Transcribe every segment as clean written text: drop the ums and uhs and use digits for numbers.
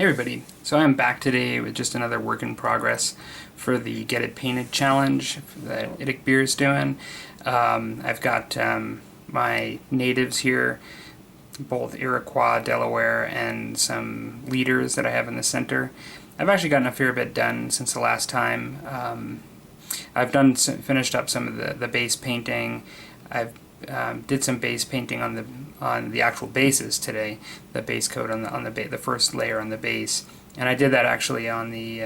Hey everybody, so I'm back today with just another work in progress for the Get It Painted challenge that Idic Beer is doing. I've got my natives here, both Iroquois, Delaware, and some leaders that I have in the center. I've actually gotten a fair bit done since the last time. I've finished up some of the base painting. I've did some base painting on the actual bases today, the base coat on the first layer on the base, and I did that actually on the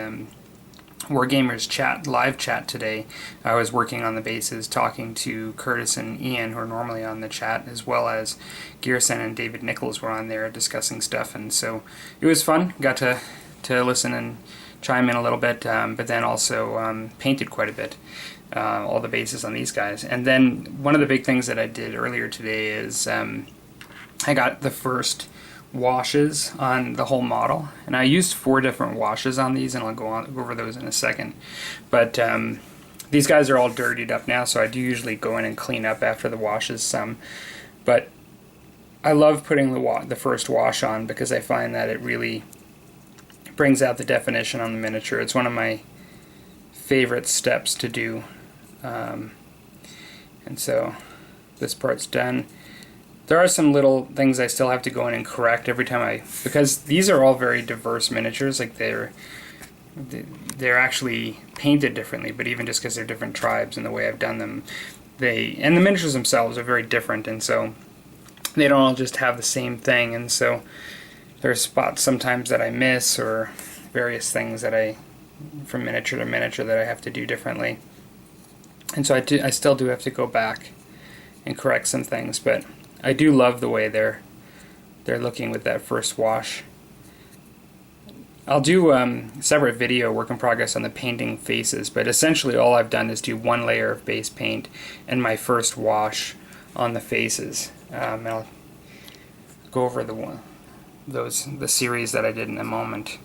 Wargamers chat live chat today. I was working on the bases, talking to Curtis and Ian, who are normally on the chat, as well as Gearson and David Nichols were on there discussing stuff, and so it was fun. Got to listen and chime in a little bit, but then also painted quite a bit. All the bases on these guys. And then one of the big things that I did earlier today is I got the first washes on the whole model, and I used 4 different washes on these, and I'll go over those in a second. But these guys are all dirtied up now, so I do usually go in and clean up after the washes some. But I love putting the first wash on because I find that it really brings out the definition on the miniature. It's one of my favorite steps to do. And so this part's done. There are some little things I still have to go in and correct every time because these are all very diverse miniatures. Like they're actually painted differently, but even just because they're different tribes and the way I've done them, and the miniatures themselves are very different, and so they don't all just have the same thing. And so there's spots sometimes that I miss, or various things that from miniature to miniature that I have to do differently. And so I still do have to go back and correct some things, but I do love the way they're looking with that first wash. I'll do a separate video work in progress on the painting faces, but essentially all I've done is do 1 layer of base paint and my first wash on the faces. And I'll go over the series that I did in a moment.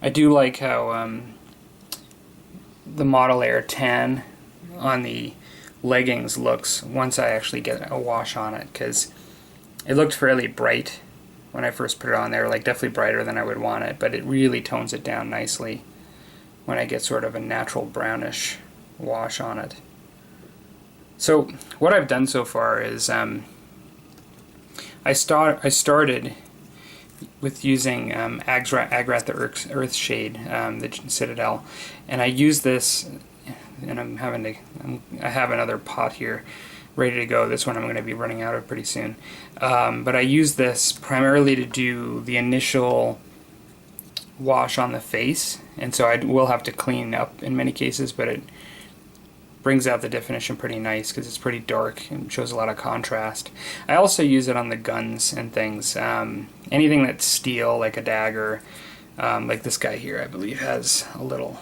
I do like how the Model Air tan on the leggings looks once I actually get a wash on it, because it looked fairly bright when I first put it on there, like definitely brighter than I would want it, but it really tones it down nicely when I get sort of a natural brownish wash on it. So what I've done so far is I started with using Agrath the Earthshade, the Citadel, and I use this, and I have another pot here ready to go. This one I'm going to be running out of pretty soon, but I use this primarily to do the initial wash on the face, and so I will have to clean up in many cases, but it brings out the definition pretty nice because it's pretty dark and shows a lot of contrast. I also use it on the guns and things. Anything that's steel, like a dagger, like this guy here I believe has a little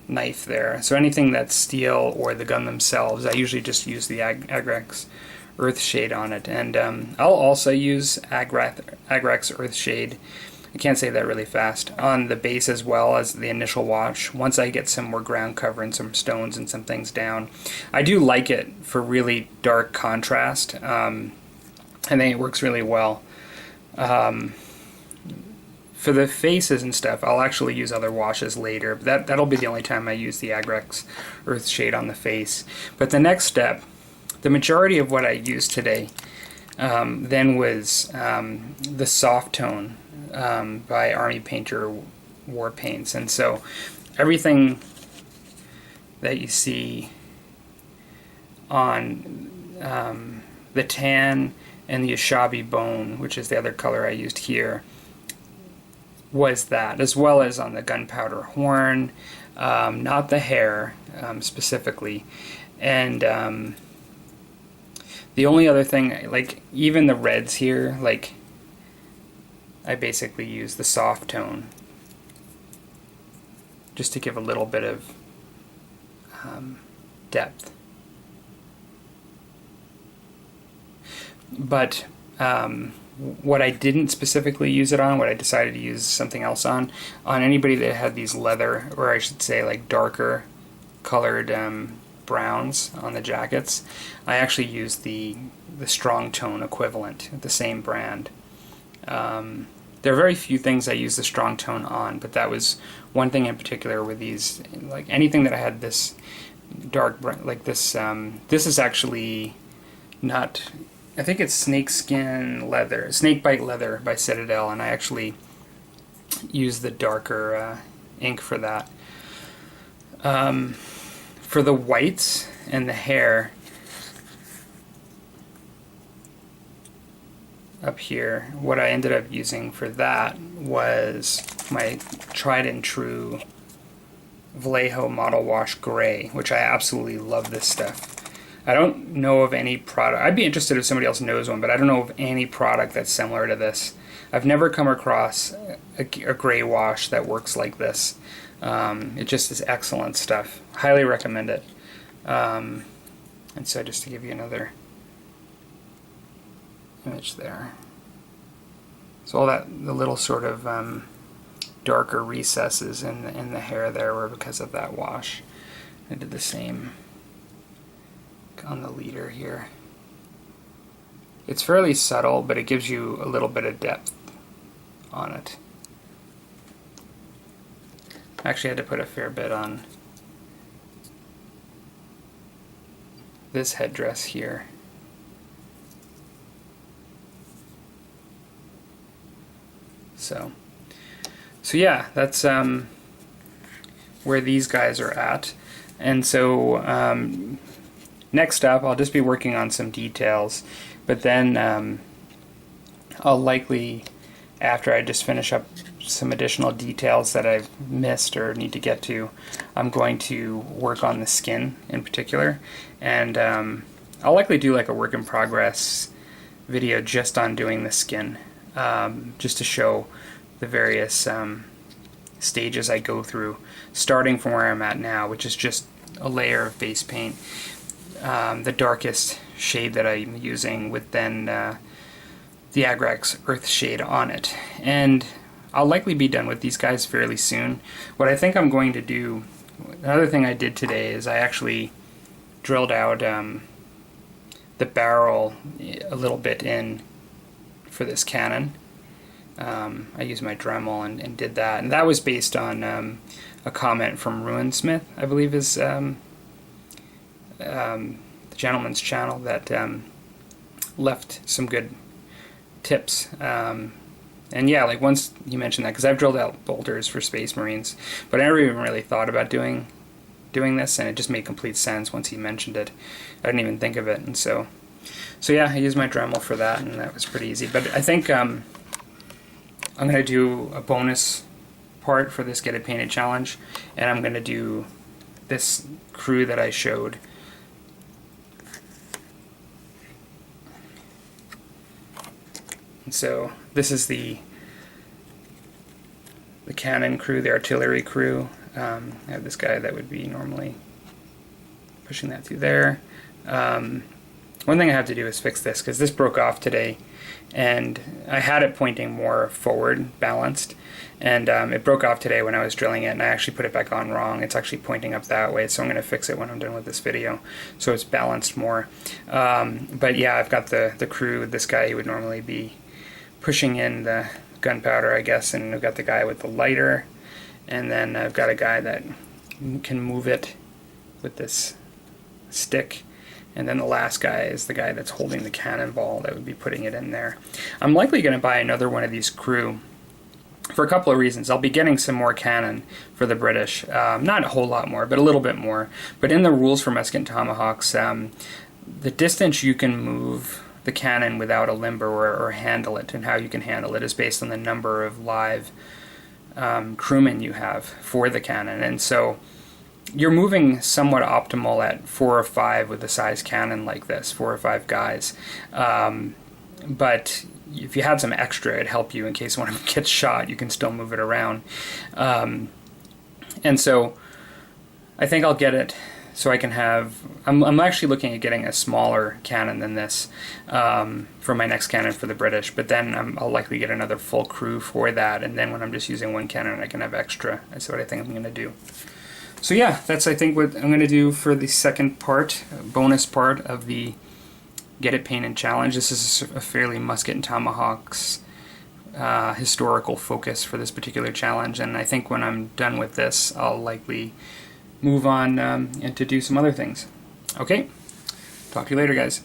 knife there. So anything that's steel or the gun themselves, I usually just use the Agrax Earthshade on it. And I'll also use Agrax Earthshade, I can't say that really fast, on the base as well as the initial wash. Once I get some more ground cover and some stones and some things down, I do like it for really dark contrast. I think it works really well. For the faces and stuff, I'll actually use other washes later. That'll be the only time I use the Agrax Earthshade on the face. But the next step, the majority of what I used today then was the soft tone by Army Painter War Paints, and so everything that you see on the tan and the Ashabi Bone, which is the other color I used here, was that, as well as on the Gunpowder Horn, not the hair specifically, and the only other thing, like even the reds here, like I basically use the soft tone just to give a little bit of depth. but what I didn't specifically use it on, what I decided to use something else on anybody that had these leather, or I should say like darker colored browns on the jackets, I actually used the Strong Tone equivalent, the same brand. There are very few things I use the Strong Tone on, but that was one thing in particular with these, like anything that I had this dark brown, like this, this is actually not, I think it's snakeskin leather, snakebite leather by Citadel, and I actually use the darker ink for that. For the whites and the hair up here, what I ended up using for that was my tried and true Vallejo Model Wash Gray, which I absolutely love this stuff. I don't know of any product, I'd be interested if somebody else knows one, but I don't know of any product that's similar to this. I've never come across a gray wash that works like this. It just is excellent stuff. Highly recommend it. And so just to give you another image there. So all that, the little sort of darker recesses in the hair there were because of that wash. I did the same on the leader here. It's fairly subtle, but it gives you a little bit of depth on it. I actually had to put a fair bit on this headdress here. So yeah, that's where these guys are at. And so next up, I'll just be working on some details, but then I'll likely, after I just finish up some additional details that I've missed or need to get to, I'm going to work on the skin in particular, and I'll likely do like a work in progress video just on doing the skin, just to show the various stages I go through, starting from where I'm at now, which is just a layer of base paint. The darkest shade that I'm using with then the Agrax Earth shade on it. And I'll likely be done with these guys fairly soon. What I think I'm going to do, another thing I did today is I actually drilled out the barrel a little bit in for this cannon. I used my Dremel and did that. And that was based on a comment from Ruinsmith, I believe is the gentleman's channel that left some good tips. And yeah, like once you mentioned that, because I've drilled out bolters for Space Marines, but I never even really thought about doing this, and it just made complete sense once he mentioned it. I didn't even think of it, and so yeah, I used my Dremel for that, and that was pretty easy. But I think I'm going to do a bonus part for this Get It Painted challenge, and I'm going to do this crew that I showed. And so this is the cannon crew, the artillery crew. I have this guy that would be normally pushing that through there. One thing I have to do is fix this, because this broke off today, and I had it pointing more forward, balanced, and it broke off today when I was drilling it, and I actually put it back on wrong. It's actually pointing up that way, so I'm going to fix it when I'm done with this video, so it's balanced more. But yeah, I've got the crew, this guy who would normally be pushing in the gunpowder, I guess, and I've got the guy with the lighter, and then I've got a guy that can move it with this stick, and then the last guy is the guy that's holding the cannonball that would be putting it in there. I'm likely going to buy another one of these crew for a couple of reasons. I'll be getting some more cannon for the British, not a whole lot more, but a little bit more. But in the rules for Musket and Tomahawks, the distance you can move the cannon without a limber or handle it, and how you can handle it, is based on the number of live crewmen you have for the cannon. And so you're moving somewhat optimal at 4 or 5 with a size cannon like this, 4 or 5 guys. But if you had some extra, it'd help you in case one of them gets shot. You can still move it around. And so I think I'll get it so I can have, I'm actually looking at getting a smaller cannon than this for my next cannon for the British, but then I'll likely get another full crew for that, and then when I'm just using one cannon I can have extra. That's what I think I'm going to do. So yeah, that's I think what I'm going to do for the second part, bonus part of the Get It Painted challenge. This is a fairly Musket and Tomahawks historical focus for this particular challenge, and I think when I'm done with this I'll likely move on and to do some other things. Okay, talk to you later, guys.